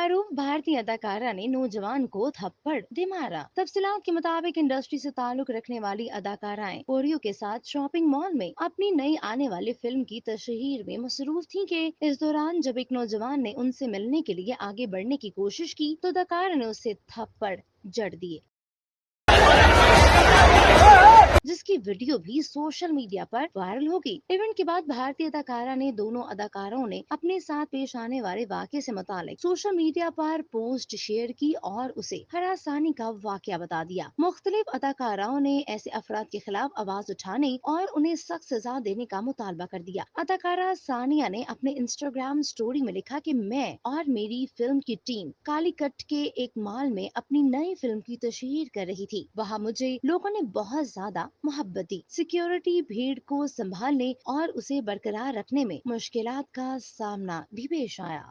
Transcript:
मारूफ भारतीय अदाकारा ने नौजवान को थप्पड़ दे मारा। तफसीलात के मुताबिक इंडस्ट्री से ताल्लुक रखने वाली अदाकाराएं पोरियो के साथ शॉपिंग मॉल में अपनी नई आने वाली फिल्म की तशहीर में मसरूफ थी कि इस दौरान जब एक नौजवान ने उनसे मिलने के लिए आगे बढ़ने की कोशिश की तो अदाकारा ने उसे थप्पड़ जड़ दिए, जिसकी वीडियो भी सोशल मीडिया पर वायरल हो गई। इवेंट के बाद भारतीय अदाकारा ने दोनों अदाकारों ने अपने साथ पेश आने वाले वाक़े से मुतालिक सोशल मीडिया पर पोस्ट शेयर की और उसे हरासानी का वाक़या बता दिया। मुख्तलिफ अदाकाराओं ने ऐसे अफराद के खिलाफ आवाज उठाने और उन्हें सख्त सजा देने का मुतालबा कर दिया। अदाकारा सानिया ने अपने इंस्टाग्राम स्टोरी में लिखा कि मैं और मेरी फिल्म की टीम कालीकट के एक मॉल में अपनी नई फिल्म की तशहीर कर रही थी। वहाँ मुझे लोगों ने बहुत ज्यादा मोहब्बत दी। सिक्योरिटी भीड़ को संभालने और उसे बरकरार रखने में मुश्किलात का सामना भी पेश आया।